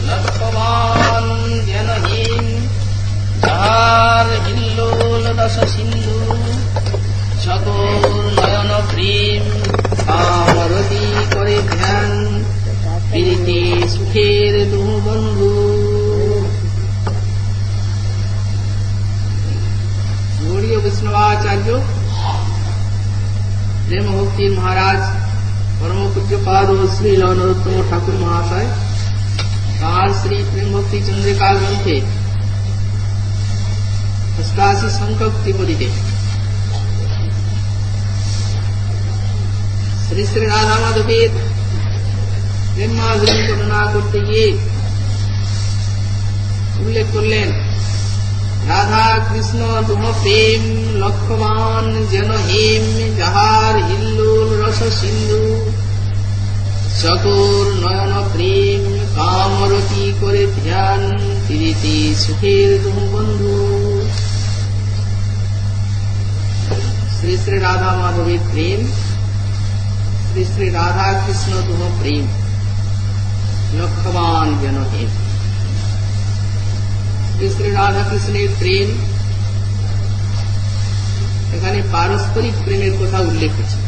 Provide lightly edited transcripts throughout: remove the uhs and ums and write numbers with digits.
লক্ষ্যবান জ্ঞানহীন যাহার হিল্লোল দশ সিন্ধু সকল নয়ন প্রেম কামরতি করে ধ্যান প্রীতি সুখের দুহ বন্ধু। গৌড়ীয় বৈষ্ণবাচার্য প্রেম ভক্তির মহারাজ পরম পূজ্যপাদ ও শ্রী নরোত্তম ঠাকুর মহাশয় তাঁর শ্রী প্রেম ভক্তি চন্দ্রিকা গ্রন্থে অষ্টাশি সংখ্যক ত্রিপদীতে শ্রী শ্রী রাধা মাধবের প্রেম মাধুরী বর্ণনা করতে গিয়ে উল্লেখ করলেন, রাধা কৃষ্ণ দুহ প্রেম লক্ষ্যবান যেন হেম যাহার হিল্লোল রস সিন্ধু সকল নয়ন প্রেম কামরতি করে ধ্যান প্রীতি সুখের দুহ বন্ধু। শ্রী শ্রী রাধা মাধবের প্রেম, শ্রী শ্রী রাধা কৃষ্ণ দুহ প্রেম লক্ষ্যবান যেন হেম। শ্রী শ্রী রাধা কৃষ্ণের প্রেম, এখানে পারস্পরিক প্রেমের কথা উল্লেখ হচ্ছে।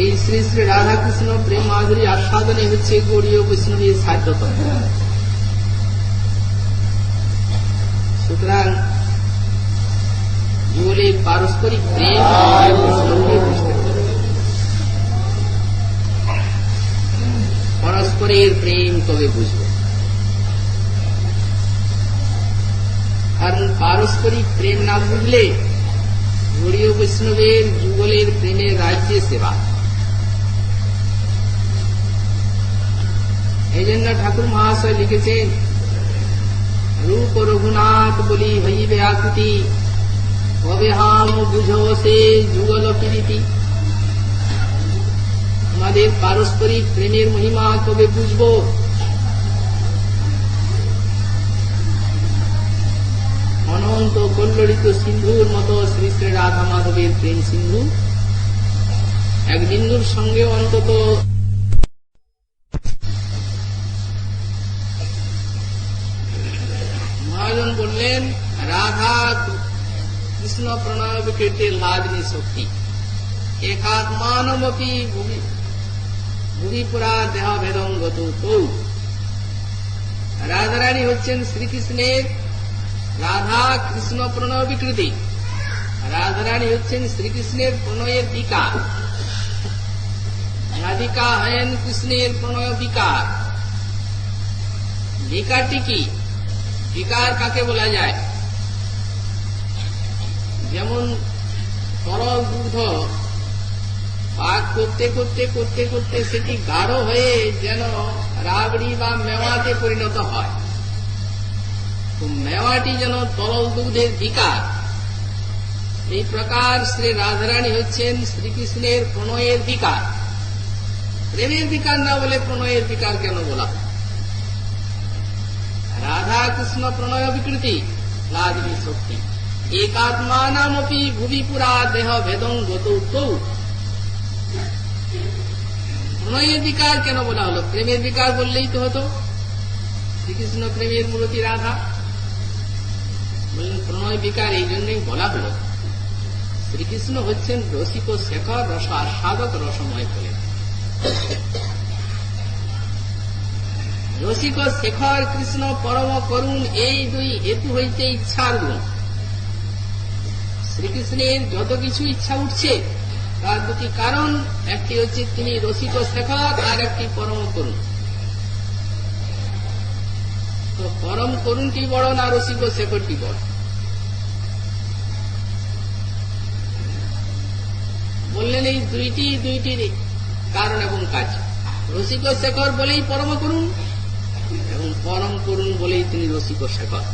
এই শ্রী শ্রী রাধা কৃষ্ণ প্রেম মাধুরী আস্বাদনে হচ্ছে গৌড়ীয় বৈষ্ণবীর সাধ্যতম। সুতরাং যুগলের পারস্পরিক প্রেম পরস্পরের প্রেম তবে বুঝব। কারণ পারস্পরিক প্রেম না বুঝলে গৌড়ীয় বৈষ্ণবের যুগলের প্রেমের রাজ্যে সেবা। এই জন্য ঠাকুর মহাশয় লিখেছেন, রূপ রঘুনাথ বলি হইবে আকুতি কবে হাম বুঝো সে যুগল প্রীতি। আমাদের পারস্পরিক প্রেমের মহিমা কবে বুঝব? অনন্ত কল্লোলিত সিন্ধুর মতো শ্রী শ্রী রাধা মাধবের প্রেম সিন্ধু এক বিন্দুর সঙ্গে অন্তত মহাজন বললেন, রাধা কৃষ্ণ প্রণয় বিকৃতি লাদনী শক্তি একাত্মানমপি ভুবিপুরা দেহ ভেদঙ্গত। রাধারানী হচ্ছেন শ্রীকৃষ্ণের রাধা কৃষ্ণ প্রণয় বিকৃতি। রাধারানী হচ্ছেন শ্রীকৃষ্ণের প্রণয়ের বিকার। রাধিকা হেন কৃষ্ণের প্রণয় বিকার। বিকারটি কি? বিকার কাকে বলা যায়? যেমন তরল দুগ্ধ পাক করতে করতে করতে করতে সেটি গাঢ় হয়ে যেন রাবড়ি বা মেওয়াতে পরিণত হয়, তো মেওয়াটি যেন তরল দুগ্ধের বিকার। এই প্রকার শ্রী রাধারানী হচ্ছেন শ্রীকৃষ্ণের প্রণয়ের বিকার। প্রেমের বিকার না বলে প্রণয়ের বিকার কেন বলা? রাধা কৃষ্ণ প্রণয় বিকৃতি লাদনী শক্তি একাত্মানামপি ভুবিপুরা দেহ ভেদঙ্গত। প্রণয়ের বিকার কেন বলা হলো? প্রেমের বিকার বললেই তো হতো। শ্রীকৃষ্ণ প্রেমের মূলতি রাধা, বললেন প্রণয় বিকার এই জন্যই বলা হল। শ্রীকৃষ্ণ হচ্ছেন রসিক শেখর, রস আস্বাদক, রসময় বলে। রসিক শেখর কৃষ্ণ পরম করুণ, এই দুই হেতু হইতে ইচ্ছার গুণ। শ্রীকৃষ্ণের যত কিছু ইচ্ছা উঠছে তার দুটি কারণ, একটি হচ্ছে তিনি রসিক শেখর, আর একটি পরম করুণ। তো পরম করুণটি বড় না রসিক শেখরটি বড়? বললেন এই দুইটির কারণ এবং কাজ। রসিক শেখর বলেই পরম করুণ, এবং পরম করুণ বলেই তিনি রসিক শেখর।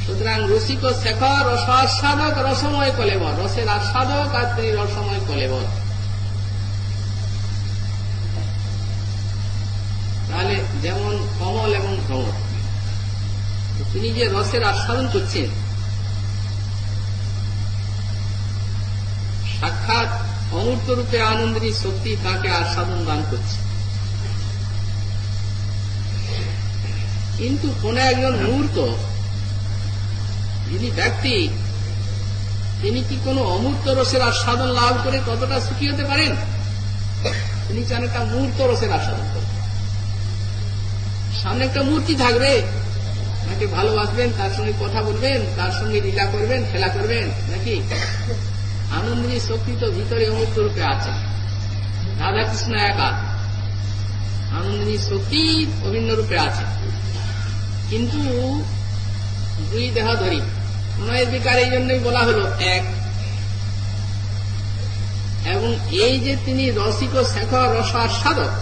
সুতরাং রসিক শেখর রসাস্বাদক, রসময় কলেবর, রসের আস্বাদক, আর তিনি রসময় কলেবর। তাহলে যেমন কমল এবং ভ্রমর, তিনি যে রসের আস্বাদন করছেন, সাক্ষাৎ অমূর্ত রূপে আনন্দিনী শক্তি তাকে আস্বাদন দান করছে। কিন্তু কোন একজন মূর্ত যিনি ব্যক্তি, তিনি কি কোন অমূর্ত রসের আস্বাদন লাভ করে কতটা সুখী হতে পারেন? তিনি চান একটা মূর্ত রসের আস্বাদন করতে। সামনে একটা মূর্তি থাকবে, তাকে ভালোবাসবেন, তার সঙ্গে কথা বলবেন, তার সঙ্গে লীলা করবেন, খেলা করবেন, নাকি? আনন্দিনী শক্তি তো ভিতরে অমূর্ত রূপে আছে, রাধাকৃষ্ণ একা, আনন্দিনী শক্তি অভিন্ন রূপে আছে, কিন্তু দুই দেহধারী। প্রণয়ের বিকার এই জন্যই বলা হলো এক। এবং এই যে তিনি রসিক শেখর রসাস্বাদক,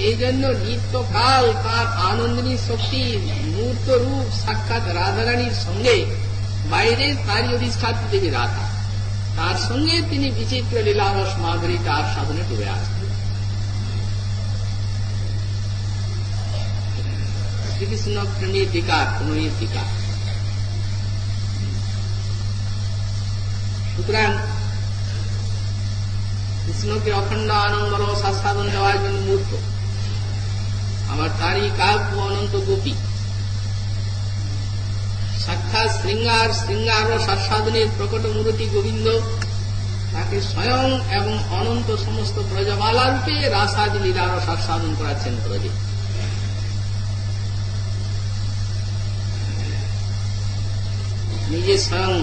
এই জন্য নিত্যকাল তার আনন্দিনী শক্তির মূর্ত রূপ সাক্ষাৎ রাধারানীর সঙ্গে, বাইরে তারই অধিষ্ঠাত্রী দেবী রাধা, তার সঙ্গে তিনি বিচিত্র লীলারস মাধুরী তার সাধনে ডুবে আছেন। শ্রীকৃষ্ণ প্রেমের বিকার, প্রণয়ের বিকার। সুতরাং কৃষ্ণকে অখণ্ড আনন্দ রস আস্বাদন দেওয়ার জন্য মূর্ত, আবার তারই কাব্য অনন্ত গোপী সাক্ষাৎ শৃঙ্গার রস আস্বাদনের প্রকট মূর্তি গোবিন্দ, তাকে স্বয়ং এবং অনন্ত সমস্ত ব্রজবালা রূপে রাসাদি লীলারস আস্বাদন করাচ্ছেন ব্রজে। নিজে স্বয়ং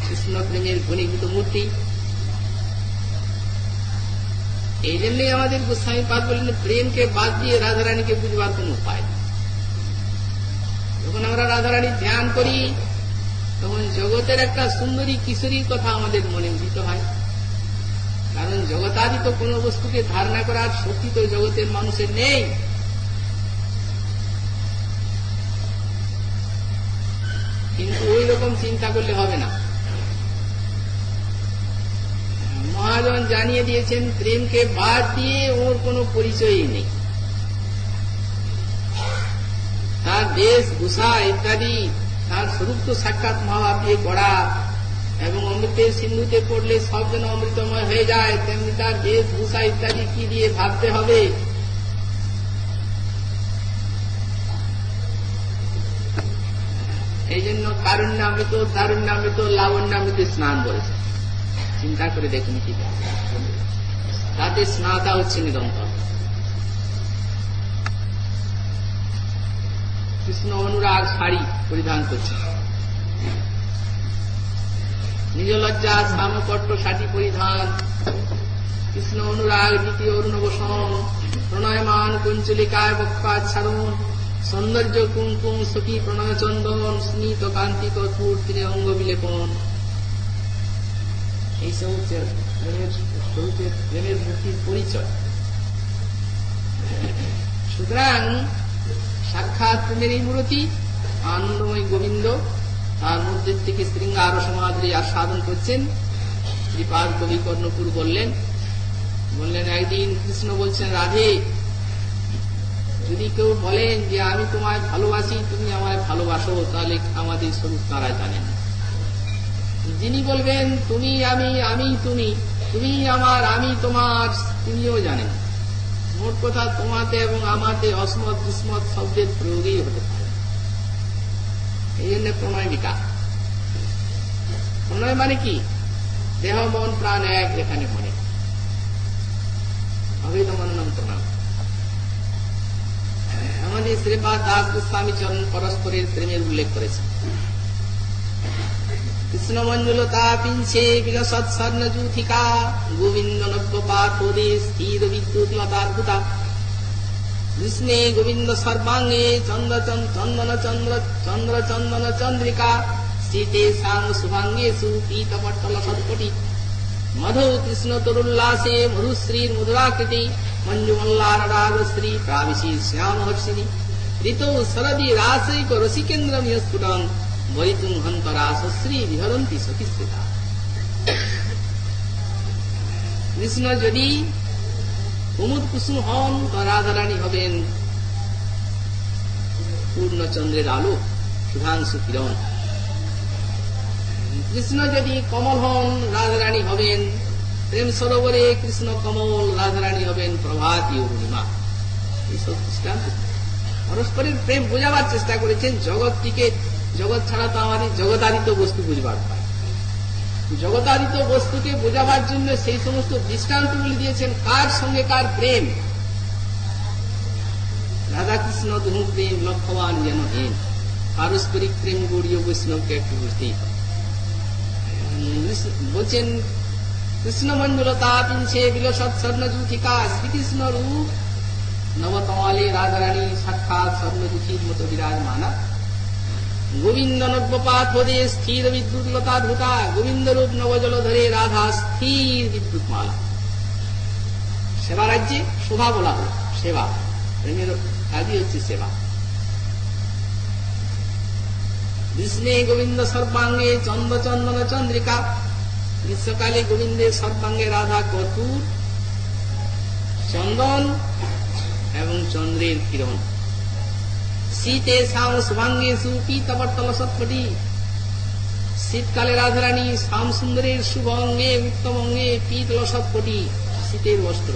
কৃষ্ণ প্রেমের ঘনীভূত মূর্তি। এই জন্যই আমাদের গোস্বামী পাদ বললেন, প্রেমকে বাদ দিয়ে রাধারানীকে বুঝবার কোন উপায়। যখন আমরা রাধারানীর ধ্যান করি, তখন জগতের একটা সুন্দরী কিশোরীর কথা আমাদের মনে উদিত হয়। কারণ জগতাদিত কোন বস্তুকে ধারণা করার শক্তি তো জগতের মানুষের নেই। কিন্তু ওই রকম চিন্তা করলে হবে না। মহাজন জানিয়ে দিয়েছেন, প্রেমকে বাদ দিয়ে ওর কোন পরিচয়ই নেই। তার দেশ ভূষা ইত্যাদি, তার স্বরূপ তো সাক্ষাৎ মহাভাব দিয়ে গড়া, এবং অমৃতের সিন্ধুতে পড়লে সব যেন অমৃতময় হয়ে যায়, তেমনি তার দেশ ভূষা ইত্যাদি কি দিয়ে ভাবতে হবে। এই জন্য কারুণ্যামৃত, দারুণ্যামৃত, লাবণ্যামৃত স্নান বলেছে। চিন্তা করে দেখুন কি তাতে স্নাতা হচ্ছে নিরন্তর। কৃষ্ণ অনুরাগ শাড়ি পরিধান করছে, নিজ লজ্জা সামকট্ট ষাটি পরিধান, কৃষ্ণ অনুরাগ নীতি অরুণবসন, প্রণয়মান কুঞ্চলিকায় বক্ষাচ্ছাদন, সৌন্দর্য কুমকুম সখী প্রণয় চন্দন, স্মিত কান্তি কর্পূর তীরে অঙ্গ বিলেপন। এইসব হচ্ছে প্রেমের মূর্তির পরিচয়। সুতরাং সাক্ষাৎ প্রেমের এই মূর্তি আনন্দময় গোবিন্দ, তার মধ্যে থেকে শৃঙ্গার সমাধি আস্বাদন করছেন। শ্রীপাদ কবি কর্ণপুর বললেন একদিন কৃষ্ণ বলছেন, রাধে, যদি কেউ বলেন যে আমি তোমায় ভালোবাসি, তুমি আমায় ভালোবাসো, তাহলে আমাদের স্বরূপ তারা জানেন। যিনি বলবেন তুমি আমি, আমি তুমি, তুমি আমার আমি তোমার, তিনিও জানেন। মোট কথা তোমাতে এবং আমাতে অসমত দুসমত শব্দের প্রয়োগই হতে পারে। এই জন্য প্রণয় বিকার। প্রণয় মানে কি? দেহ মন প্রাণ এক, যেখানে মনে অভেদ মননম প্রণয়। আমাদের শ্রীপাদ দাস গোস্বামী চরণ পরস্পরের প্রেমের উল্লেখ করেছে। কৃষ্ণ মঞ্জুলতা পিঞ্ছে বিলসৎ স্বর্ণজুথিকা, গোবিন্দ নব্য পাঠোদে স্থির বিদ্যুতিমতাদ্ভুতা, কৃষ্ণে গোবিন্দ সর্বাঙ্গে চন্দ্র চন্দন চন্দ্রিকা, শীতে সাং শুভাঙ্গেষু পীতপট্টল সৎকটি, মধু কৃষ্ণ তরুল্লাসে মধুশ্রীর মধুরাকৃতি, মঞ্জুমল্লার রাগশ্রী প্রাবিশী শ্যাম হর্ষিনী, ঋতৌ শরদি রাসৈক রসিকেন্দ্র স্ফুটং, বৈতুং হন্তরাশ্রী বিহরন্তি সখীশ্রিতা। কৃষ্ণ যদি কুমুদ কুসুম হন, তো রাধারানী হবেন পূর্ণচন্দ্রের আলো, সুধাংশু কিরণ। কৃষ্ণ যদি কমল হন রাধারানী হবেন প্রেম সরোবরে, কৃষ্ণ কমল রাধারানী হবেন প্রভাতী অরুণিমা। এইসব দৃষ্টান্ত পরস্পরের প্রেম বোঝাবার চেষ্টা করেছেন। জগৎটিকে, জগৎ ছাড়া তো আমাদের জগতাদিত বস্তু বুঝবার পায়, জগতাদিত বস্তুকে বোঝাবার জন্য সেই সমস্ত দৃষ্টান্তগুলি দিয়েছেন। কার সঙ্গে কার প্রেম, রাধা কৃষ্ণ দুহু প্রেম লক্ষ্যবান যেন হেন। পারস্পরিক প্রেম গৌড়ীয় বৈষ্ণবকে একটু বুঝতেই হবে। বলছেন কৃষ্ণ মঞ্জুলতা পিনছে বিলসৎ স্বর্ণজুথিকা, শ্রীকৃষ্ণ রূপ নবতমালে রাধারানী সাক্ষাৎ স্বর্ণজুথির মতো বিরাজমানা। গোবিন্দ নব্যপাত হদে স্থির বিদ্যুৎ লতা ধুতা, গোবিন্দ রূপ নবজল ধরে রাধা স্থির বিদ্যুৎ মালা। সেবা রাজ্যে শোভা বলা হল, সেবা প্রেমের কাজই হচ্ছে সেবা। কৃষ্ণে গোবিন্দ সর্বাঙ্গে চন্দ্র চন্দন চন্দ্রিকা, গ্রীষ্মকালে গোবিন্দের সর্বাঙ্গে রাধা কর্পূর চন্দন এবং চন্দ্রের কিরণ। শীতে শ্যাম শুভাঙ্গে সুপীতবর্তল সৎপটি, শীতকালে রাধারানী শ্যাম সুন্দরের শুভ অঙ্গে উত্তম অঙ্গে পীত লসৎপটি, শীতের বস্ত্র।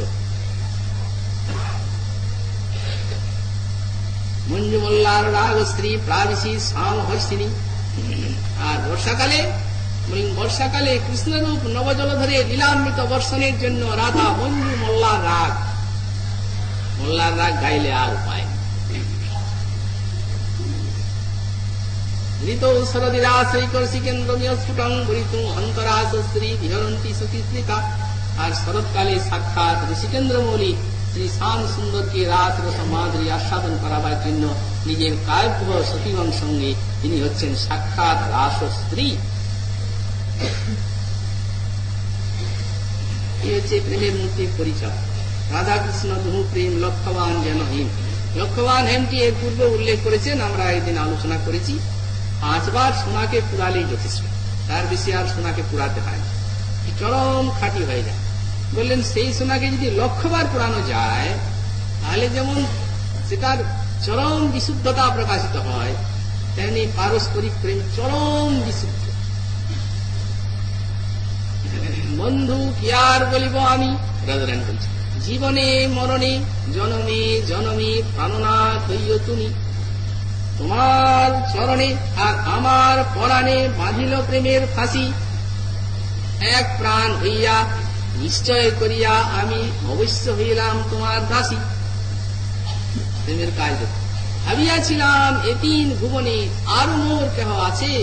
মঞ্জু মল্লার রাগশ্রী প্রাবিশী শ্যাম হর্ষিনী। আর বর্ষাকালে কৃষ্ণরূপ নবজলধরে লীলামৃত বর্ষণের জন্য রাধা মঞ্জু মল্লার রাগ। মোল্লার রাগ গাইলে আর উপায়। ঋত শরদিরাশ্রীকর্ষিকেন্দ্রমীয় স্ফুটং বরিতুম অন্তরাস শ্রী বিহরন্তী সতীস্মৃতা। আর শরৎকালে সাক্ষাৎ ঋষিকেন্দ্র মৌলি শ্রী শ্যাম সুন্দরকে রাত্র সমাধি আস্বাদন করাবার জন্য নিজের কাব্য সতীগণ সঙ্গে তিনি হচ্ছেন সাক্ষাৎ রাস স্ত্রী। এই হচ্ছে প্রেমের মূর্তির পরিচয়। রাধা কৃষ্ণ দুহু প্রেম লক্ষ্যবান যেন হেম। লক্ষ্যবান হেমটি এর পূর্বে উল্লেখ করেছেন, আমরা একদিন আলোচনা করেছি। 5 বার সোনাকে পুরালেই যথেষ্ট, তার বেশি আর সোনাকে পুরাতে হয় না, চরম খাঁটি হয়ে যায়। বললেন সেই সোনাকে যদি লক্ষবার পুরানো যায় তাহলে যেমন সেটার চরম বিশুদ্ধতা প্রকাশিত হয়, তেমনি পারস্পরিক প্রেম চরম বিশুদ্ধ। বন্ধু কি আর বলিব আমি, রাধারানী বলছেন, জীবনে মরণে জনমে জনমে প্রাণনাথ হইয় তুমি। তোমার চরণে আর আমার পরাণে বাঁধিল প্রেমের ফাঁসি। এক প্রাণ হইয়া নিশ্চয় করিয়া আমি অবশ্য হইলাম তোমার দাসী। প্রেমের কাজ ভাবিয়াছিলাম এতিন ভুবনে আর মোর কেহ আছে,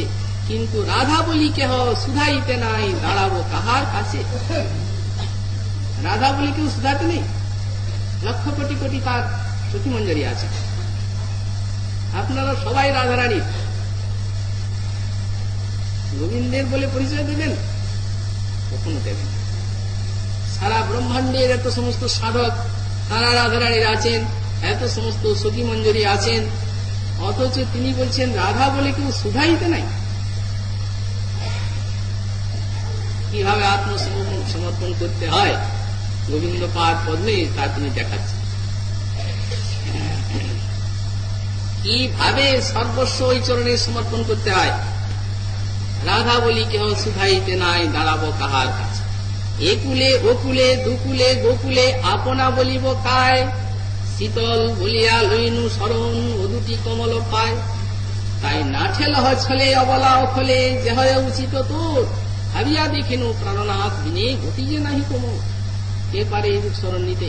কিন্তু রাধা বলি কেহ সুধাইতে নাই, দাঁড়াবো কাহার কাছে। রাধা বলি কেউ সুধাতে নেই, লক্ষ কোটি কোটি তার সখী মঞ্জরি আছে। আপনারা সবাই রাধারানী, গোবিন্দের বলে পরিচয় দেবেন? কখনো দেবেন। সারা ব্রহ্মাণ্ডের এত সমস্ত সাধক তারা রাধারানীর আছেন, এত সমস্ত সখী মঞ্জরি আছেন, অথচ তিনি বলছেন রাধা বলে কেউ সুধাইতে নাই। কিভাবে আত্মসমর্পণ করতে হয় গোবিন্দ পাদ পদ্মে তা তিনি দেখাচ্ছেন। কিভাবে সর্বস্ব ওই চরণে সমর্পণ করতে হয়। রাধা বলি কেহ সুধাইতে নাই, দাঁড়াবো কাহার কাছে। একুলে ওকুলে দুকুলে গোকুলে আপনা বলিব কায়, শীতল বলিয়া লইনু শরণ ও দুটি কমল পায়। তাই না ঠেলহ ছলে অবলা অখলে, যে হয় উচিত তোর, ভাবিয়া দেখিনু প্রাণনাথ বিনে গতি যে নাহি কোমর। কে পারে এই শরণ নিতে?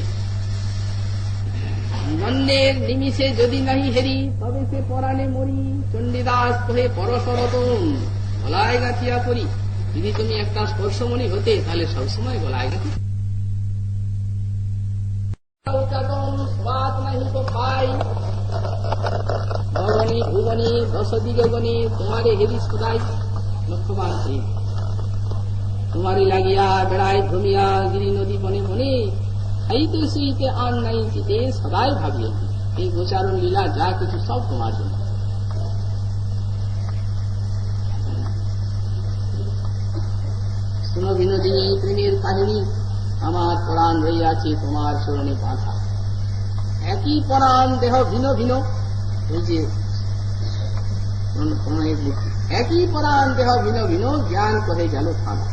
মন্দের নিমিষে যদি নাহি হেরি, তবে সে পরাণে মরি। চণ্ডীদাস কহে পরশরতন, গলায় গাঁথিয়া পড়ি। যদি তুমি একটা স্পর্শমণি হতে তাহলে সবসময় গলায় গাঁথি। ভবনী ভুবনী দশ দিগগণে তোমারে হেরি সদাই। লক্ষ্যবান সেই তোমারে লাগিয়া বেড়ায় ভ্রমিয়া গিরি নদী বনে বনে, খাইতে শুইতে আন নাই চিতে সদাই ভাবিয়ে। এই গোচারণ লীলা যা কিছু সব তোমার জন্য। শুনো বিনোদিনী প্রেমের কাহিনী, আমার পরাণ রইয়াছে তোমার চরণে বাঁধা। একই পরাণ দেহ ভিন্ন ভিন্ন, এই যে প্রণয়ের মূর্তি। একই পরাণ দেহ ভিন্ন ভিন্ন জ্ঞান করে গেল থানা।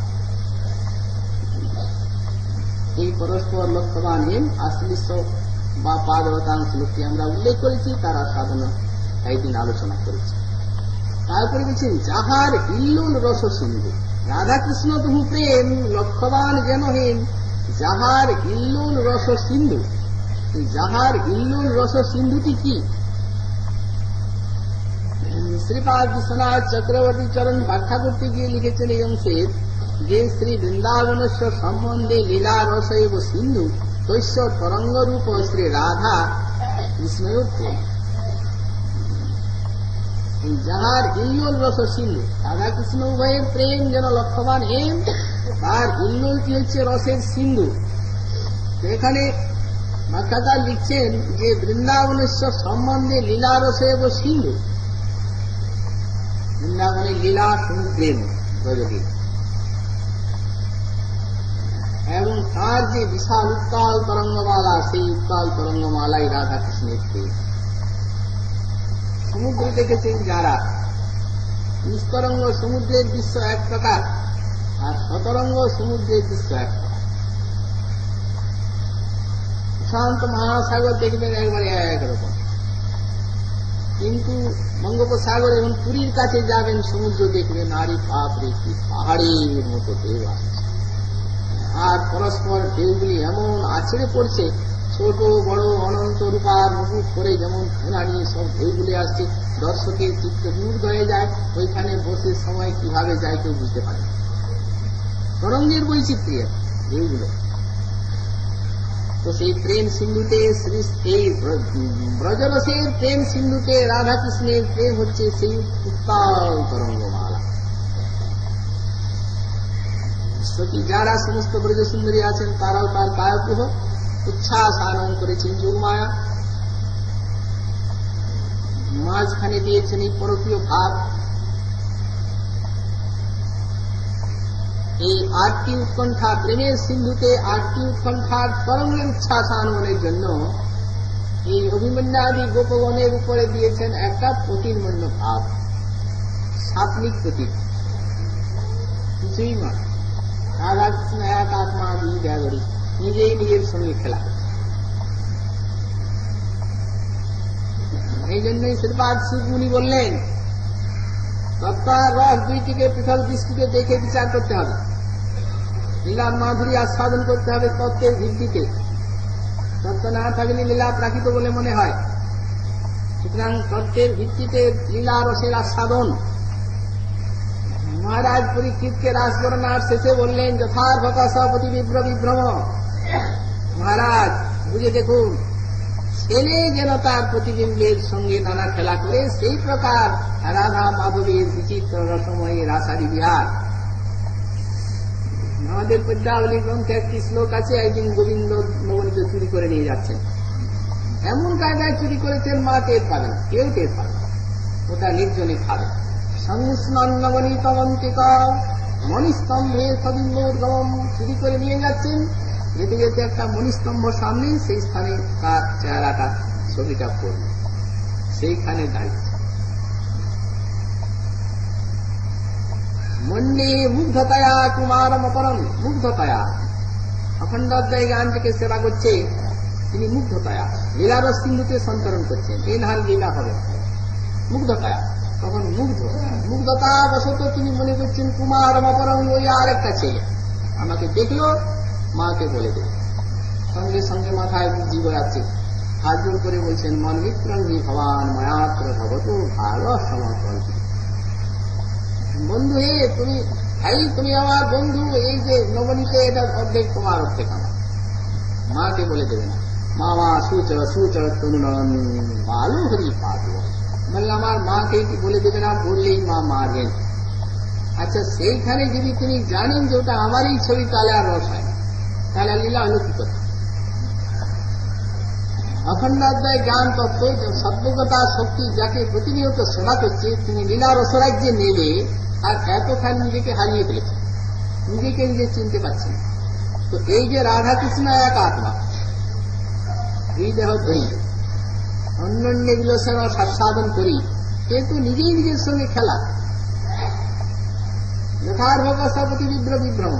এই পরস্পর লক্ষ্যবান হেম আশ্লিষ্ট বা পাদবতাংশ লোকটি আমরা উল্লেখ করেছি, তারা সাধনা একদিন আলোচনা করেছি। তারপরে বলছেন যাহার হিল্লুল রস সিন্ধু, রাধাকৃষ্ণ তহু প্রেম লক্ষ্যবান যেন হেম যাহার হিল্লুল রস সিন্ধু। যাহার হিল্লুল রস সিন্ধুটি কি? শ্রীপাদ বিশ্বনাথ চক্রবর্তী চরণ ব্যাখ্যা করতে গিয়ে লিখেছেন এই অংশের যে শ্রী বৃন্দাবনস্য সম্বন্ধে লীলা রস এব সিন্ধু তৈশ্য তরঙ্গ রূপ শ্রী রাধা কৃষ্ণের প্রেম। যাহার হিল্লোল রস সিন্ধু, রাধা কৃষ্ণ উভয়ের প্রেম যেন লক্ষ্যবান হেম, তার হিল্লোলটি হচ্ছে রসের সিন্ধু। এখানে ব্যাখ্যাকার লিখছেন যে বৃন্দাবনেশ্বর সম্বন্ধে লীলা রস এব সিন্ধু, বৃন্দাবনের লীলা সমুদ্রের ব্রজলীলা, এবং তার যে বিশাল উত্তাল তরঙ্গমালা, সেই উত্তাল তরঙ্গমালাই রাধা কৃষ্ণের প্রেম। সমুদ্র দেখেছেন যারা, নিস্তরঙ্গ সমুদ্রের দৃশ্য এক প্রকার, আর শতরঙ্গ সমুদ্রের দৃশ্য এক প্রকার। প্রশান্ত মহাসাগর দেখবেন একবারে একরকম, কিন্তু বঙ্গোপসাগর এবং পুরীর কাছে যাবেন সমুদ্র দেখবেন আরে বাপরে কি পাহাড়ের মতো ঢেউ আসছে, আর পরস্পর ঢেউগুলি এমন আছড়ে পড়ছে, ছোট বড় অনন্ত রূপার মুকুট করে যেমন ফেনা নিয়ে সব ঢেউগুলি আসছে, দর্শকের চিত্ত মুগ্ধ হয়ে যায়। ওইখানে বসে সময় কিভাবে যায় কেউ বুঝতে পারে। তরঙ্গের বৈচিত্র্য ঢেউগুলো। তো সেই প্রেম সিন্ধুতে এই ব্রজরসের প্রেম সিন্ধুতে রাধা কৃষ্ণের প্রেম হচ্ছে সেই উত্তাল তরঙ্গমালা। সত্যি যারা সমস্ত ব্রজ সুন্দরী আছেন তারাও তার কায়গ্রহ উচ্ছ্বাস আনয়ন করেছেন যোগমায়া, মাঝখানে দিয়েছেন এই পরকীয় ভাব। এই আটটি উৎকণ্ঠা প্রেমের সিন্ধুতে আটটি উৎকণ্ঠার তরঙ্গের উচ্ছ্বাস আনয়নের জন্য এই অভিমন্যাদি গোপগণের উপরে দিয়েছেন একটা প্রতির্মন্য ভাব, সাত্বিক প্রতীক, কিছুই নয়। রাধা কৃষ্ণ এক আত্মা দুই দেহগরি, নিজেই নিজের সঙ্গে খেলা। এই জন্যই শ্রীপাদ সুখমুনি বললেন তত্ত্বার রস দুইটিকে পৃথক দৃষ্টিতে দেখে বিচার করতে হবে, লীলার মাধুরী আস্বাদন করতে হবে তত্ত্বের ভিত্তিতে। তত্ত্ব না থাকলে লীলা প্রাকৃত বলে মনে হয়। সুতরাং তত্ত্বের ভিত্তিতে লীলা রসের আস্বাদন। মহারাজ পরীক্ষিতকে রাসবর্ণনার শেষে বললেন যথার্থ সপতি বিভ্র বিভ্রম। মহারাজ বুঝে দেখুন, ছেলে যেন তার প্রতিবিম্বের সঙ্গে নানা খেলা করে, সেই প্রকার রাধা মাধবীর বিচিত্র রসময়ী রাসারি বিহার। আমাদের পদ্মাবলী গ্রন্থে একটি শ্লোক আছে, একদিন গোবিন্দ নবনীকে চুরি করে নিয়ে যাচ্ছেন। এমন কায়দায় চুরি করেছেন মা টের পাবে না, কেউ টের পাবে না, ওটা নির্জনে খাবে। সংস্নবনীতমন্তিকা মণিস্তম্ভে সবিন্দোদ্গম, চুরি করে নিয়ে যাচ্ছেন, যেতে যেতে একটা মণিস্তম্ভ সামনে, সেই স্থানে তার চেহারাটা ছবিটা পড়ল, সেইখানে দাঁড়িয়েছে। মন্যে মুগ্ধতায়া কুমারম অপরম, মুগ্ধতায়া অখণ্ডাধ্যায় গান থেকে সেবা করছে, তিনি মুগ্ধতায়া লীলারস সিন্ধুতে সঞ্চরণ করছেন। এই নাহার লীলা হবে মুগ্ধতায়া, তখন মুগ্ধতা বশত তিনি মনে করছেন কুমারম অপরম, ওই আর একটা ছেলে আমাকে দেখলো, মাকে বলে দেবে। সঙ্গে সঙ্গে মাথায় বুদ্ধি বেড়াচ্ছে, হাত জোর করে বলছেন মন মিত্রঙ্গী ভবান মায়াত্র ভবত ভালো সমর্পণ। বন্ধু হে তুমি, ভাই তুমি আমার বন্ধু, এই যে নবনীতে এটা অর্ধেক তোমার অর্ধেক আমার। মাকে বলে দেবে না। মামা সুচ সুচ তরুণ ভালো হরি পাত, বললে আমার মাকে কি বলে দেবে না, বললেই মা মারবেন। আচ্ছা সেইখানে যদি তিনি জানেন যে ওটা আমারই ছবি, তাহলে আর রস হয় না, তাহলে লীলা হলো কি কথা। অখণ্ডাধ্যায় জ্ঞান তত্ত্ব সদ্যোগতা শক্তি যাকে প্রতিনিয়ত সেবা করছে, তিনি লীলা রসরাজ্যে নেবে, আর এতখানি নিজেকে হারিয়ে ফেলেছে, নিজেকে নিজে চিনতে পারছেন। তো এই যে রাধা কৃষ্ণ এক আত্মা, এই দেহ ধরি অন্যান্য বিলসন সাধন করি, কিন্তু নিজেই নিজের সঙ্গে খেলা। যথার্ভব সপতি বিভ্রম,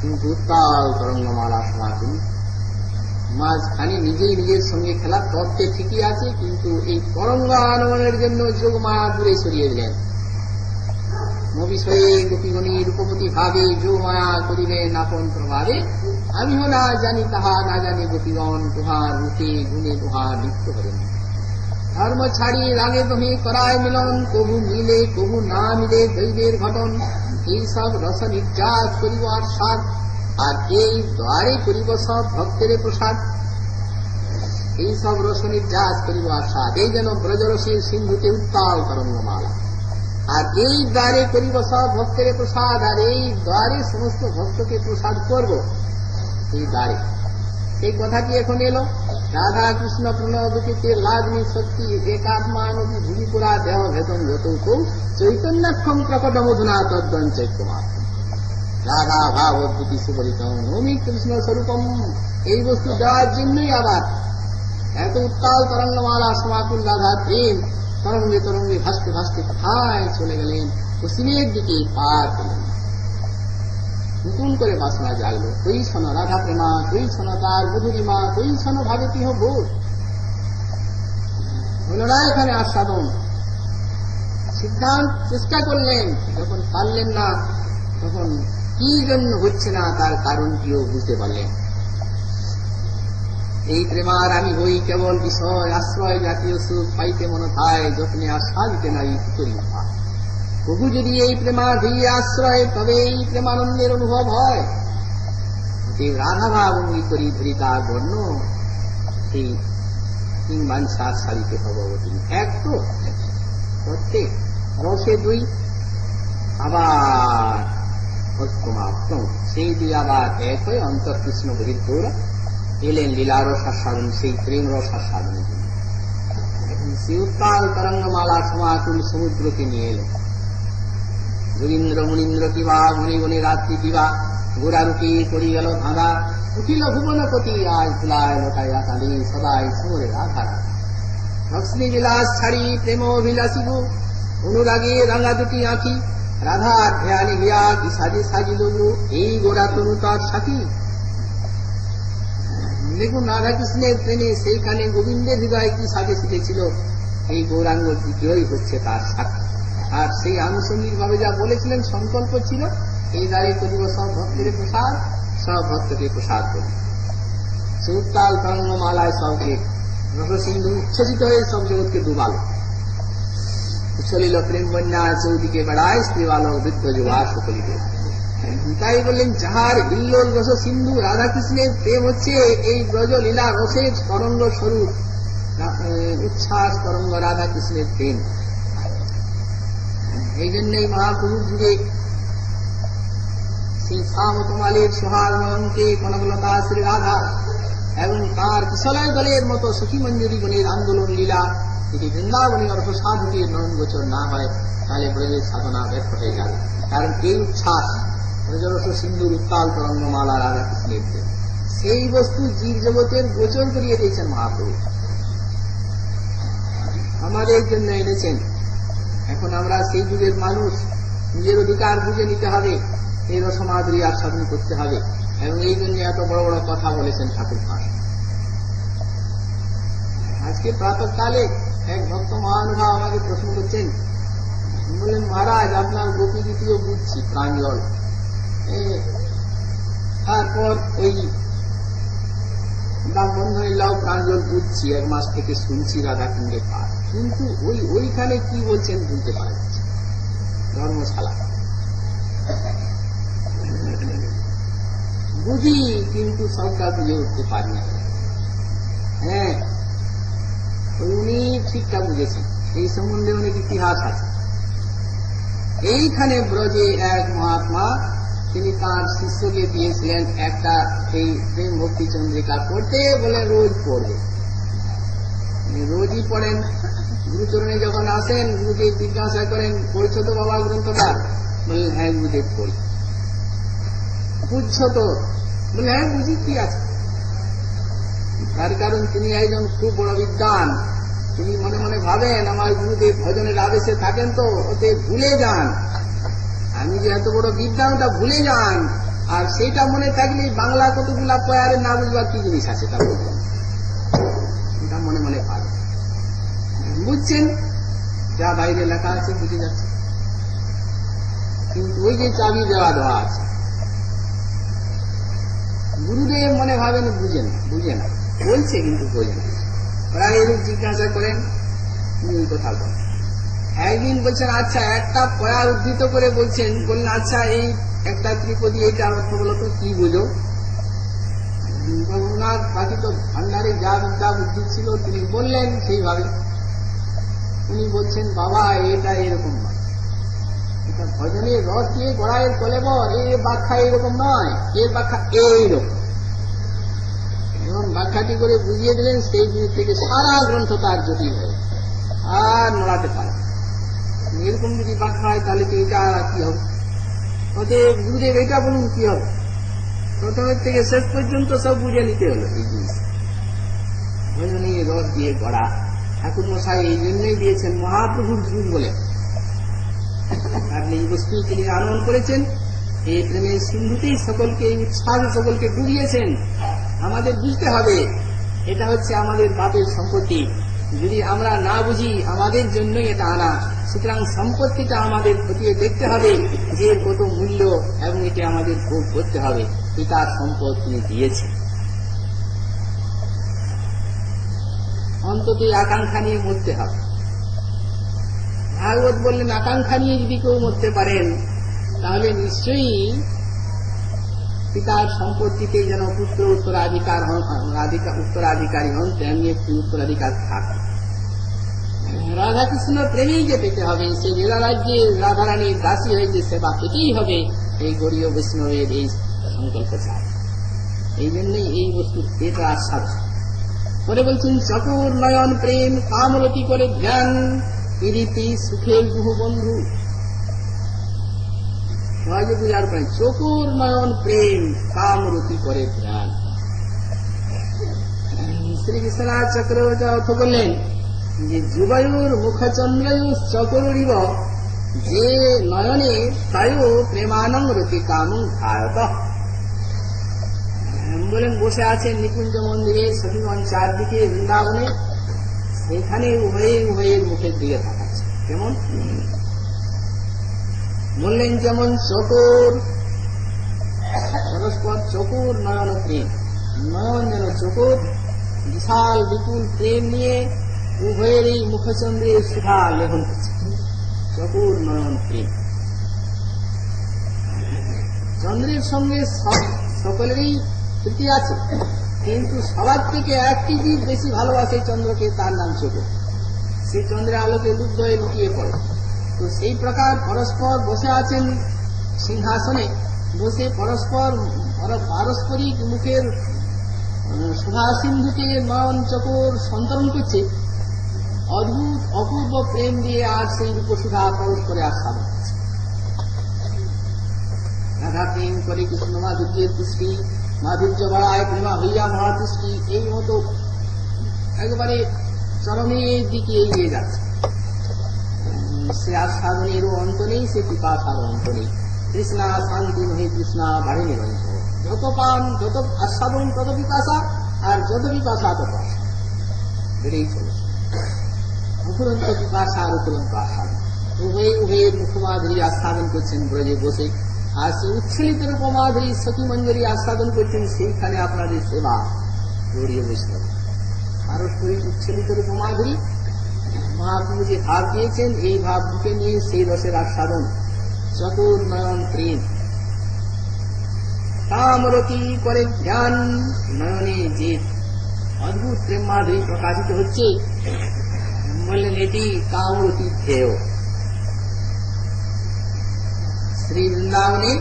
কিন্তু উত্তাল তরঙ্গমালা সমাকুল মাঝখানে নিজেই নিজের সঙ্গে খেলা তত্ত্বে ঠিকই আছে, কিন্তু এই তরঙ্গ আনয়নের জন্য যোগমায়া দূরে সরিয়ে দিলেন। বিষয়ে গোপীগণী রূপবতী ভাবে যোগমায়া করিলেন আপন প্রভাবে। আমিও না জানি তাহা না জানি গোপীগণ, তোহার রূপে গুণে তোহার লিপ্ত করেন। ধর্ম ছাড়ি রাগে দহে করায় মিলন, কবু মিলে কবু না মিলে দৈবের ঘটন। এইসব রস নির্যাত করিব আর সাত, আর এই দ্বারে করিব সব ভক্তের প্রসাদ। এইসব রস নির্যাত করিব আর সাত, এই যেন ব্রজরসের সিন্ধুতে উত্তাল তরঙ্গমালা। আর এই দ্বারে করিব সব ভক্তের প্রসাদ, আর এই দ্বারে সমস্ত ভক্তকে প্রসাদ করব। এই দ্বারে এই কথাটি এখন এলো। রাধা কৃষ্ণ প্রণবীতে লাগনি শক্তি একাত্মা নদী ভূমিপুরা দেহ ভেতন যত চৈতন্যক্ষম প্রকট মধুনা তদ্দন চৈত্যমাত্র। রাধা ভাব অদ্ভুতি সুবলিতম নমি কৃষ্ণ স্বরূপম। এই বস্তু দেওয়ার জন্যই আবার এত উত্তাল তরঙ্গমালা সমাকুল রাধা প্রেম তরঙ্গে তরঙ্গে ভাসতে ভাসতে কোথায় চলে গেলেন, পশ্চিমের দিকে পার পেলেন। নতুন করে বাসনা জাগলো, কই শোনো রাধা প্রেমা, কই শোনো তার মধুরিমা, কই শোনো ভাবে কি বোধ। হল না এখানে আস্বাদন। সিদ্ধান্ত চেষ্টা করলেন, যখন পারলেন না তখন কি জন্য হচ্ছে না তার কারণটিও বুঝতে পারলেন। এই প্রেমার আমি হই কেবল বিষয় আশ্রয়, জাতীয় সুখ পাইতে মন থায়, যত্নে আশা দিতে নাই করি। প্রভু যদি এই প্রেমা দিয়ে আশ্রয়, তবে এই প্রেমানন্দের অনুভব হয়। রাধা ভাব অঙ্গী করি ধরি তার বর্ণ, এই বাঞ্ছা সারিতে ভগবতী। এক তো প্রত্যেক রসে দুই, আবার সেই দুই আবার এক হয়ে অন্তর কৃষ্ণ বহির্গৌর এলেন লীলার আস্বাদন, সেই প্রেম রস আস্বাদনের জন্য। এখন সেই উত্তাল তরঙ্গমালা সমাকুল সমুদ্রকে নিয়ে এলেন। যোগীন্দ্র মুনীন্দ্র কিবা মণিগণে রাত্রি দিবা, গোড়ারূপে পড়ি গেল ধাঁধা। উঠিল ভুবনপতি আজ তুলায় লোটাইয়া কাঁদি, সদাই সুরে রাধা। লক্ষ্মী বিলাস ছাড়ি প্রেম বিলাসিব, অনুরাগে রাঙা দুটি আঁখি। রাধা ধ্যানে গিয়া কি সাজে সাজিল গো, এই গোড়া তনু তার সাথী। দেখুন রাধা কৃষ্ণের প্রেমে সেইখানে গোবিন্দের হৃদয় কি সাজে শিখেছিল, এই গৌরাঙ্গ দ্বিতীয়ই হচ্ছে তার সাক্ষী। আর সেই আনুষঙ্গিক ভাবে যা বলেছিলেন সংকল্প ছিল, এই দ্বারে করিব সব ভক্তের প্রসাদ, সব ভক্তকে প্রসাদ করি। সে উত্তাল তরঙ্গমালায় সবকে রসসিন্ধু উচ্ছ্বসিত হয়ে সব জগৎকে ডুবাল। উচ্ছলিল প্রেম বন্যা চৌদিকে বেড়ায়, স্ত্রী বালক বৃদ্ধ যুবা সকলিকে। তাই বললেন যাহার হিল্লোল রস সিন্ধু, রাধা কৃষ্ণের প্রেম হচ্ছে এই ব্রজ লীলা রসের তরঙ্গ স্বরূপ, উচ্ছ্বাস তরঙ্গ রাধা কৃষ্ণের প্রেম। এই জন্যই মহাপ্রভু যুগে সেই শ্যামতমালের সোহাগ ময়ঙ্কে কনকলতা শ্রী রাধা এবং তাঁর কিশলয় দলের মতো সখী মঞ্জুরি গণের আন্দোলন লীলা, যদি বৃন্দাবনে অর্থ সাধুকের নয়ন গোচর না হয়, তাহলে ব্রজের সাধনা ব্যর্থ হয়ে যাবে। কারণ এই উচ্ছ্বাস ব্রজরস সিন্ধুর উত্তাল তরঙ্গমালা রাধা কৃষ্ণের প্রেম, সেই বস্তু জীব জগতের গোচর করিয়ে দিয়েছেন মহাপ্রভু, আমাদের জন্য এনেছেন। এখন আমরা সেই যুগের মানুষ, নিজের অধিকার বুঝে নিতে হবে, এই রসমাধুরী আস্বাদন করতে হবে। এবং এই জন্য এত বড় বড় কথা বলেছেন ঠাকুর পাশ। আজকে প্রাতঃকালে এক ভক্ত মহানুভাব আমাকে প্রশ্ন করছেন, বললেন মহারাজ আপনার গোপী গীতিও বুঝছি প্রাঞ্জল, তারপর ওই দামবন্ধনীলাও প্রাঞ্জল বুঝছি, 1 মাস থেকে শুনছি রাধাকুণ্ডে পাঠ, কিন্তু ওইখানে কি বলছেন বুঝতে পারা যাচ্ছে। ধর্মশালা বুঝি, কিন্তু সবটা বুঝে উঠতে পারি না। হ্যাঁ, উনি ঠিকঠাক বুঝেছেন, এই সম্বন্ধে অনেক ইতিহাস আছে। এইখানে ব্রজে এক মহাত্মা, তিনি তাঁর শিষ্যকে দিয়েছিলেন একটা এই প্রেম ভক্তি চন্দ্রিকা পড়তে, বলে রোজ পড়বে। রোজই পড়েন। গুরুচরণে যখন আসেন, গুরুকে জিজ্ঞাসা করেন পড়ছো তো বাবা গ্রন্থটা? বললেন হ্যাঁ গুরুদেব পড়ি। বুঝছো তো? বলে হ্যাঁ বুঝি, কি আছে। তার কারণ তিনি একজন খুব বড় বিদ্বান, তিনি মনে মনে ভাবেন আমার গুরুদেব ভজনের আদেশে থাকেন তো ওতে ভুলে যান, আমি যে এত বড় বিদ্যা ওটা ভুলে যান, আর সেইটা মনে থাকলে বাংলা কতগুলা পয়ারে না বুঝবার কি জিনিস আছে তা বলবেন, এটা মনে মনে ভাবে। বুঝছেন যা বাইরে লেখা আছে বুঝে যাচ্ছে, কিন্তু ওই যে চাবি দেওয়া আছে গুরুদেব মনে ভাবেন বুঝে না বলছে কিন্তু বোঝে না। প্রায় এরূপ জিজ্ঞাসা করেন তিনি কথা বলেন। একদিন বলছেন আচ্ছা একটা পয়া উদ্ধৃত করে বলছেন, বললেন আচ্ছা এই একটা ত্রিপদী এইটার অর্থ বলতো কি বুঝো? ওনার বাকি তো ভান্ডারে যা বিদ্যা বুদ্ধি ছিল তিনি বললেন সেইভাবে। উনি বলছেন বাবা এটা এরকম নয়, এটা ভজনের রস দিয়ে গড়াইয়ের কলেবর, এর ব্যাখ্যা এরকম নয়, এর ব্যাখ্যা এইরকম। এবং ব্যাখ্যাটি করে বুঝিয়ে দিলেন, সেই জিনিস থেকে সারা গ্রন্থ তার জটিল হয় আর নড়াতে পারে। এরকম যদি ব্যাখ্যা হয় তাহলে তো এটা কি হবে? অতএব গুরুদেব এটা বলুন কি হবে? প্রথমের থেকে শেষ পর্যন্ত সব বুঝে নিতে হলো এই জিনিস। ভজনের রস দিয়ে গড়া ঠাকুর মশাই এই জন্যই দিয়েছেন মহাপ্রভুর যুগ বলে, আপনি এই বস্তু তিনি আনয়ন করেছেন, এই প্রেমের সিন্ধুতেই সকলকে, এই উৎসাহে সকলকে ডুবিয়েছেন। আমাদের বুঝতে হবে এটা হচ্ছে আমাদের বাপের সম্পত্তি, যদি আমরা না বুঝি আমাদের জন্যই এটা আনা। সুতরাং সম্পত্তিটা আমাদের খতিয়ে দেখতে হবে যে এর কত মূল্য, এবং এটা আমাদের ভোগ করতে হবে। পিতার সম্পদ তিনি দিয়েছেন, অন্তত আকাঙ্ক্ষা নিয়ে মরতে হবে। ভাগবত বললেন আকাঙ্ক্ষা নিয়ে যদি কেউ মরতে পারেন তাহলে নিশ্চয়ই পিতার সম্পত্তিতে যেন পুত্র উত্তরাধিকারী হন, তেমনি একটি উত্তরাধিকার থাকে। রাধাকৃষ্ণ প্রেমেই যে পেতে হবে, সে লীলা রাজ্যে রাধারানীর দাসী হয়ে যে সেবা পেতেই হবে, এই গৌরীয় বৈষ্ণবের এই সংকল্প চায়। এই জন্যই এই বস্তু এটা আস্বাদ পরে বলছেন চকুর নয়ন প্রেম কামরতি করে ধ্যান, ইরিতি সুখের বহু বন্ধু। সহজে বুঝার পাই চকুর নয়ন প্রেম কামরতি করে ধ্যান। শ্রী বিশ্বনাথ চক্রবর্তী অর্থ বললেন যে যুবায়ুর মুখচন্দ্রয়ু চকরিব যে নয়নে তায়ু প্রেমানং রতি কামং ধায়ত। বলেন বসে আছেন নিকুঞ্জ মন্দিরে, সখীগণ চারদিকে বৃন্দাবনে, সেখানে উভয়ের মুখের দিকে তাকাচ্ছে। কেমন বললেন? যেমন চকুর পরস্পর চকুর নয়ন প্রেম, নয়ন যেন চকুর বিশাল বিপুল প্রেম নিয়ে উভয়ের এই মুখচন্দ্রের সুধা লেখন করছে। চকুর নয়ন প্রেম, চন্দ্রের সঙ্গে সকলেরই প্রীতি আছে, কিন্তু সবার থেকে একটি জীব বেশি ভালোবাসে চন্দ্রকে, তার নাম চকুর। সেই চন্দ্রের আলোকে লুব্ধ হয়ে লুকিয়ে পড়ে। তো সেই প্রকার পরস্পর বসে আছেন সিংহাসনে, বসে পারস্পরিক মুখের সুধা সিন্ধুকে নয়ন চকর সন্তরণ করছে অদ্ভুত অপূর্ব প্রেম দিয়ে, আর সেই রূপসুধা পরস্পরে আস্বাদন করছে। রাধা প্রেম করে কৃষ্ণ মাধুর্যের পুষ্টি, মাধুর্য বাড়ায় প্রেমা হইয়া মহাতুষ্টি, এই মতো একেবারে চরমের দিকে এগিয়ে যাচ্ছে। সে আস্বাদনেরও অন্ত নেই, সে পিপাসারও অন্ত নেই। তৃষ্ণা শান্তি নহে তৃষ্ণা বাড়ে নিরন্ত। যত পান যত আস্বাদন তত পিপাসা, আর যত পিপাসা তত বেড়েই চলেছে। অফুরন্ত পিপাসা আর অফুরন্ত আস্বাদন, উভয়ের মুখমাধুরী আস্বাদন করছেন ব্রজে বসে। আর সে উচ্ছ্বলিত রূপমাধুরী সখী মঞ্জরি আস্বাদন করছেন, সেইখানে আপনাদের সেবা গৌরীয় বৈষ্ণব। পারস্পরিক উচ্ছ্বলিত রূপমাধুরী মহাপ্রভু যে ভাব দিয়েছেন, এই ভাব বুকে নিয়ে সেই রসের আস্বাদন। চকুর নয়ন প্রেম কামরতি করে ধ্যান, নয়নে যে অদ্ভুত প্রেম মাধুরী প্রকাশিত হচ্ছে, বললেন এটি কামরতি ধ্যেয়। শ্রী বৃন্দাবনে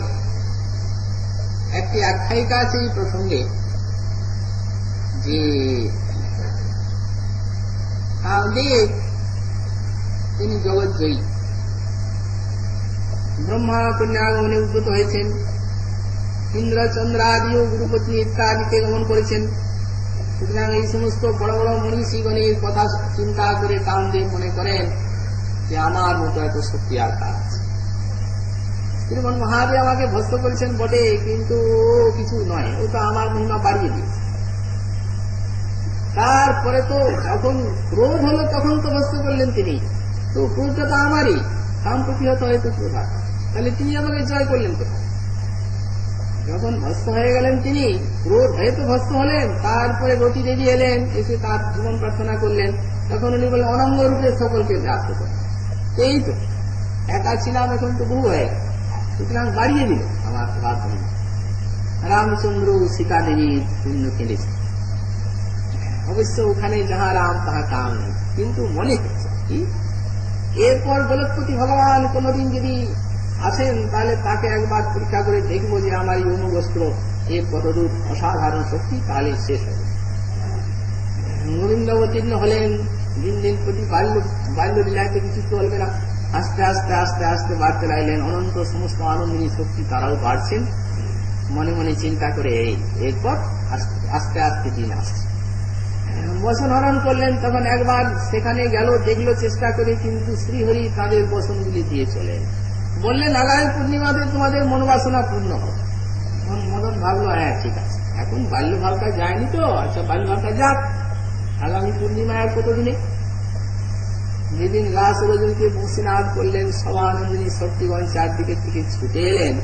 একটি আখ্যায়িকা আছে এই প্রসঙ্গে, যে কামদেব তিনি জগৎজয়ী, ব্রহ্মা কন্যাগমনে উদ্যত হয়েছেন, ইন্দ্র চন্দ্রাদিও গুরুপতি ইত্যাদিকে গমন করেছেন। সুতরাং এই সমস্ত বড় বড় মনীষীগণের কথা চিন্তা করে কামদেব মনে করেন যে আমার মতো এত শক্তি আর কার আছে। শ্রীমন মহাদেব আমাকে ভস্ত করেছেন বটে, কিন্তু ও কিছু নয়, ও তো আমার মহিমা বাড়িয়ে দিয়েছে। তারপরে তো যখন ক্রোধ হলো তখন তো ভস্ত করলেন তিনি, তো ক্রোধটা তো আমারই, কাম প্রতিহত হয়তো ক্রোধা, তাহলে তিনি আমাকে জয় করলেন কোথায়? যখন ভস্ত হয়ে গেলেন তিনি, ক্রোধ হয়ে তো ভস্ত হলেন, তারপরে রতি দেবী এলেন, এসে তার জীবন প্রার্থনা করলেন, তখন উনি বললেন অনঙ্গ রূপে সকলকে ব্যাপ্ত করেন। এই তো একা ছিলাম, এখন তো বহু হয়ে গেল, সুতরাং বাড়িয়ে দিল আমার প্রভাব। রামচন্দ্র সীতা দেবীর পুণ্য খেলেছে, অবশ্য ওখানে যাহা রাম তাহা কাম নেই, কিন্তু মনে হচ্ছে কি এরপর জগৎপতি ভগবান কোনদিন যদি আসেন তাহলে তাকে একবার পরীক্ষা করে দেখবো যে আমার এই অনুবস্ত্র এর কতদূর অসাধারণ শক্তি, তাহলে শেষ হবে। গোবিন্দ অবতীর্ণ হলেন, দিন দিন প্রতি বাল্য লীলাতে কিছু চলবে না, আস্তে আস্তে আস্তে আস্তে বাড়তে লাগলেন। অনন্ত সমস্ত আনন্দিনী শক্তি তারাও বাড়ছেন। মনে মনে চিন্তা করে এরপর আস্তে আস্তে দিন আসছে। বসন হরণ করলেন, তখন একবার সেখানে গেল, দেখলো চেষ্টা করে, কিন্তু শ্রীহরি তাদের বসনগুলি দিয়ে চলে বললেন আগামী পূর্ণিমাতে তোমাদের মনোবাসনা পূর্ণ হবে। মদন ভাবলো হ্যাঁ ঠিক আছে, এখন বাল্য ভাবটা যায়নি তো, আচ্ছা বাল্য ভাবটা যাক, আগামী পূর্ণিমায় আর কতদিনে। যেদিন রাস রজনীকে বংশীনাদ করলেন, সবানন্দিনী শক্তিগণ চারদিকে থেকে ছুটে এলেন,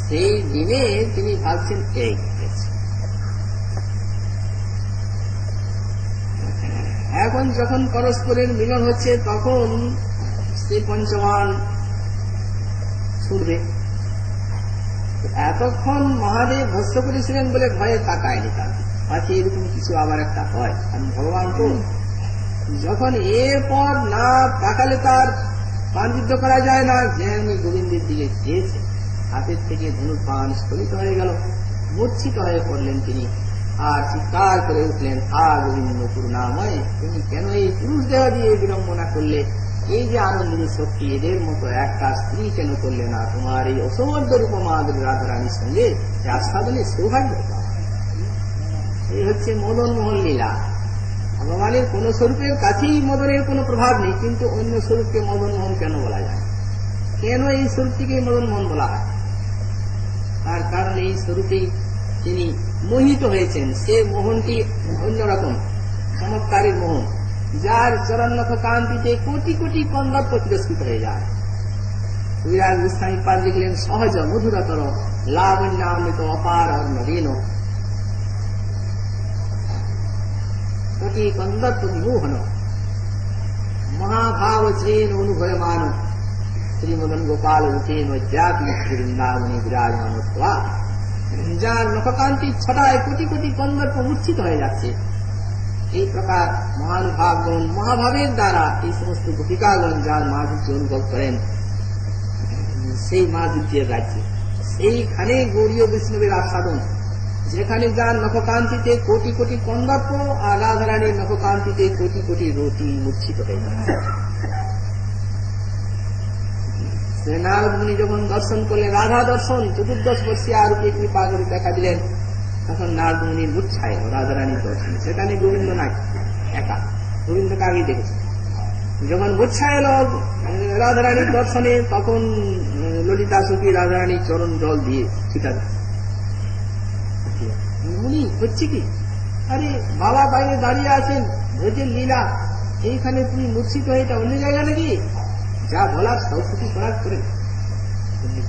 সেই দিনে তিনি ভাবছেন এই এখন যখন পরস্পরের মিলন হচ্ছে তখন সেই পঞ্চমান ছুটবে। এতক্ষণ মহাদেব ভস্ত করেছিলেন বলে ভয়ে তাকায়নি, তার পাশে এরকম কিছু আবার একটা হয়। কারণ ভগবান তো যখন এরপর না তাকালে তার পানযুদ্ধ করা যায় না। যেমনি গোবিন্দের দিকে চেয়েছে, হাতের থেকে ধনুর্বাণ স্খলিত হয়ে গেল, মূর্ছিত হয়ে পড়লেন তিনি, আর চিৎকার করে উঠলেন হা গোবিন্দ করুণাময়, তুমি কেন এই পুরুষ দেহ দিয়ে বিড়ম্বনা করলে? এই যে আনন্দিনী শক্তি, এদের মতো একটা স্ত্রী কেন করলে না? তোমার এই অসমর্থ রূপমাধুরী রাধারানীর সঙ্গে আস্বাদনের সৌভাগ্য। এই হচ্ছে মদন মোহন লীলা। ভগবানের কোন স্বরূপের কাছেই মদনের কোন প্রভাব নেই, কিন্তু অন্য স্বরূপকে মদন মোহন কেন বলা যায়? কেন এই স্বরূপটিকে মদন মোহন বলা হয়? তার কারণ এই স্বরূপেই তিনি মোহিত হয়েছেন। সে মোহনটি অন্যরকম চমৎকারের মোহন, যার চরণনখ কান্তিতে কোটি কোটি কন্দর্প তিরস্কৃত হয়ে যায়। কবিরাজ গোস্বামী পাদ লিখলেন সহজ মধুরতর লাবণ্যামৃত অপার নবীন কোটি কন্দর্প বিমোহন মহাভাব চেন অনুভয়মান শ্রীমদন গোপাল রূপেণ অদ্যাপি বৃন্দাবনে বিরাজমান। যার নখকান্তি ছটায় কোটি কোটি কন্দর্প মূর্ছিত হয়ে যাচ্ছে। এই প্রকার মহানুভাবগণ মহাভাবের দ্বারা এই সমস্ত গোপিকাগণ যার মাধুর্য অনুভব করেন, সেই মাধুর্যের রাজ্যে সেইখানে গৌরীয় বৈষ্ণবের আস্বাদন, যেখানে যার নখকান্তিতে কোটি কোটি কন্দর্প আর রাধারানীর নখকান্তিতে কোটি কোটি রতি মূর্ছিত হয়ে যাচ্ছে। নারদ মুনি যখন দর্শন করলেন, রাধা দর্শন 14 বর্ষীয় রূপে কৃপা করে দেখা দিলেন, তখন নারদ মুনির মূর্ছায় রাধারানীর দর্শন। সেখানে গোবিন্দ নাই, একা, গোবিন্দকে আগেই দেখেছে। যখন মূর্ছায় এল রাধারানীর দর্শনে, তখন ললিতা সখী রাধারানীর চরণ জল দিয়ে ছিটা মুনি হচ্ছে কি? আরে বাবা বাইরে দাঁড়িয়ে আছেন, ব্রজের লীলা, এইখানে তুমি মূর্ছিত হয়ে এটা অন্য জায়গা নাকি? যা বলার সবকিছু করার করে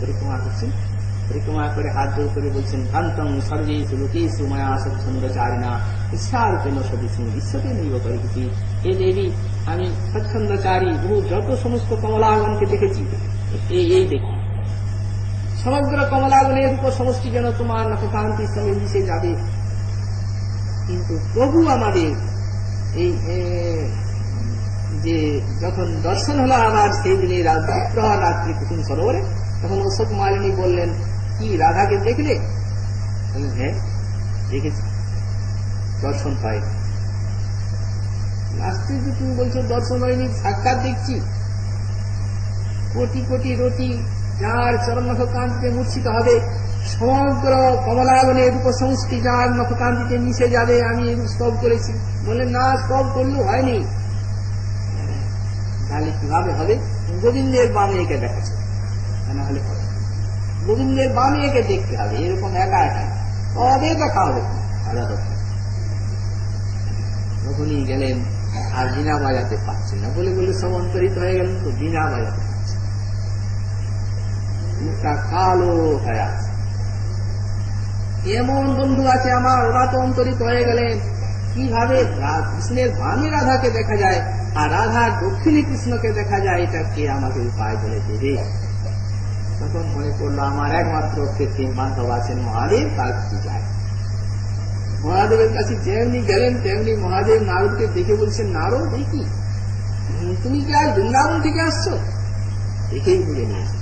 পরিক্রমা করছেন। পরিক্রমা করে হাত জোর করে বলছেন কান্তম সর্বেষু লোকেষু মায়া স্বচ্ছন্দচারিণা ঈশ্বরূপেণ সদৃশী বিশ্বকে নৈব করিছি। হে দেবী, আমি স্বচ্ছন্দচারী বহু যত সমস্ত কমলাগণকে দেখেছি, এই দেখি সমগ্র কমলাগণের উপর সমষ্টি যেন তোমার নখকান্তির সঙ্গে মিশে যাবে। কিন্তু প্রভু আমাদের এই যে যখন দর্শন হলো আবার সেই দিনে রাত্রি কুসুম সরোবরে, তখন অশোক মালিনী বললেন কি রাধাকে দেখলে? হ্যাঁ দেখেছি, দর্শন পাই। লাস্টে যে তুমি বলছো দর্শন হয়নি, সাক্ষাৎ দেখছি। কোটি কোটি রতি যার চরণ নখকান্তিতে মূর্ছিত হবে, সমগ্র কমলাবনের রূপ সমষ্টি যার নখকান্তিতে মিশে যাবে, আমি এরূপ স্তব করেছি। বললেন না, স্তব করলেও হয়নি। তাহলে কিভাবে হবে? গোবিন্দের বামে একে দেখাচ্ছে, না হলে হবে। গোবিন্দের বামে একে দেখতে হবে, এরকম একা একা তবে দেখা হবে। তখনই গেলেন, আর বীণা বাজাতে পারছেন না, বলে বলে সব অন্তরিত হয়ে গেলেন, তো বীণা বাজাতে পারছেন, মুখটা কালো হয়ে আছে। এমন বন্ধু আছে আমার, ওরা তো অন্তরিত হয়ে গেলেন। কিভাবে কৃষ্ণের বামে রাধাকে দেখা যায় আর রাধার দক্ষিণে কৃষ্ণকে দেখা যায়, এটা কে আমাকে উপায় বলে দেবে? তখন মনে করলো আমার একমাত্র কৃত্রিম বান্ধব আছেন মহাদেব, তার কি যায়। মহাদেবের কাছে যেমনি গেলেন তেমনি মহাদেব নারদকে দেখে বলছেন, নারদ দেখি তুমি কি আজ বৃন্দাবন থেকে আসছো? দেখেই বুঝে নিয়েছে।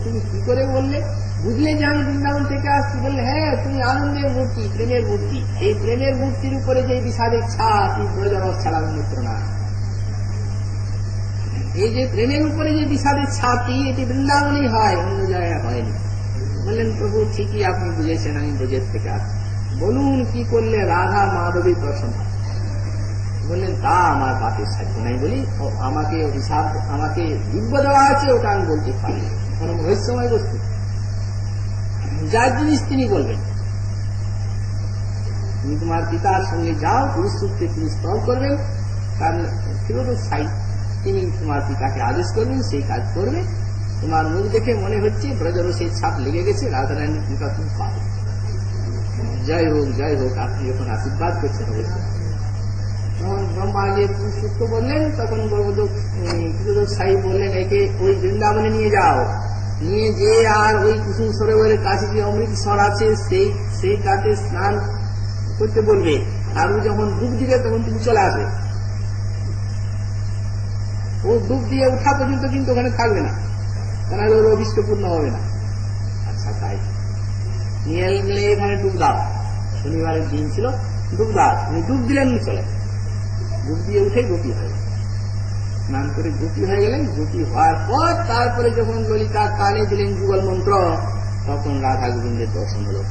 তুমি কি করে বললে? বুঝলে যে আমি বৃন্দাবন থেকে আসছি? বললে হ্যাঁ, তুমি আনন্দের মূর্তি, প্রেমের মূর্তি। এই প্রেমের মূর্তির উপরে যে বিষাদের ছাপ, এই ব্রজরস ছাড়া অন্যত্র না। এই যে প্রেমের উপরে যে বিষাদের ছাপটি, এটি বৃন্দাবনই হয়, অন্য জায়গায় হয়নি। বললেন প্রভু ঠিকই আপনি বুঝেছেন, আমি ব্রজের থেকে আসছি। বলুন কি করলে রাধা মাধবীর দর্শন হয়? বললেন তা আমার বাপের সাধ্য নাই, বলি আমাকে অভিশাপ, আমাকে দিব্য দেওয়া আছে, ওটা আমি বলতে পারি, কোন রহস্যময় বস্তু। যার জিনিস তিনি বলবেন, তুমি তোমার পিতার সঙ্গে যাও, পুরুষ সূত্রে তিনি স্তব করবেন, কারণ সাই তিনি তোমার পিতাকে আদেশ করবেন, সেই কাজ করবে। তোমার মুখ দেখে মনে হচ্ছে ব্রজরসের ছাপ লেগে গেছে, রাধারানীর কৃপা তুমি পাবে। জয় হোক, জয় হোক, আপনি যখন আশীর্বাদ করছেন অবশ্যই। তখন ব্রহ্মা গিয়ে পুরুষ সূত্র বললেন, তখন সাই বললেন একে ওই বৃন্দাবনে নিয়ে যাও, নিয়ে যে আর ওই কুসুম সরোবরের কাছে যে অমৃতসর আছে সেই কাছে স্নান করতে বলবে, আর ও যখন ডুব দিবে তখন তুমি চলে আসবে। ও ডুব দিয়ে উঠা পর্যন্ত কিন্তু ওখানে থাকবে না, তাহলে ওর অভিষ্ট পূর্ণ হবে না। আচ্ছা তাই নিয়ে গেলে এখানে ডুব দাও, শনিবারের দিন ছিল, ডুব দাও। তুমি ডুব দিলেন, চলে ডুব দিয়ে উঠে গোপী হয়ে গেল, স্নান করে গোপী হয়ে গেলেন। গোপী হওয়ার পর তারপরে যখন ললিতা কানে দিলেন যুগল মন্ত্র, তখন রাধা গোবিন্দের দর্শন হলো।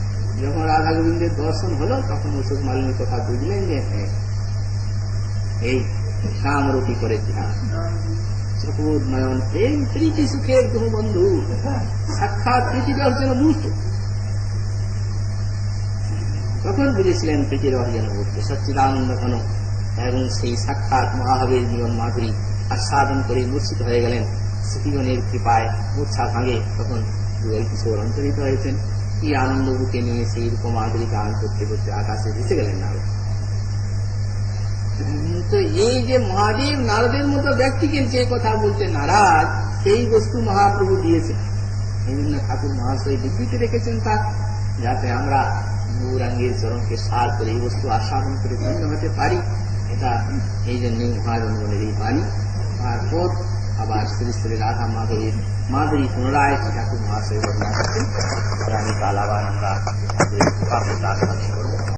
যখন রাধা গোবিন্দের দর্শন হলো, তখন অশোক মালিনীর কথা বুঝলেন যে হ্যাঁ, এই কামরূপী করে ধ্যান, চকুর নয়ন প্রেম প্রীতি সুখের গ্রহ বন্ধু, সাক্ষাৎ প্রীতি অর্জন মুহূর্ত। তখন বুঝেছিলেন প্রীতির অর্জন মুহূর্ত সচ্চিদানন্দ ঘন, এবং সেই সাক্ষাৎ মহাভাবের নিয়ম মাধুরী আস্বাদন করে মূর্ছিত হয়ে গেলেন। সখীগণের কৃপায় মূর্ছা ভাঙে, তখন যুগল কিশোর অন্তরিত হয়েছেন। কি আনন্দ বুকে নিয়ে সেই রূপ মাধুরী গান করতে করতে আকাশে ভেসে গেলেন না। তো এই যে মহাদেব নারদের মতো ব্যক্তিকে যে কথা বলতে নারাজ, সেই বস্তু মহাপ্রভু দিয়েছেন। এই জন্য ঠাকুর মহাশয় বিবৃতি রেখেছেন তা, যাতে আমরা গৌরাঙ্গের চরণকে সার করে এই বস্তু আস্বাদন করে ধন্য হতে পারি। এটা এই জন্যই মহাজনগণের এই বাণী। তারপর আবার শ্রী শ্রী রাধা মাধুরী পুনরায় ঠাকুর মহাশয় বর্ণনা করছেন। আগামীকাল আবার আমরা করব।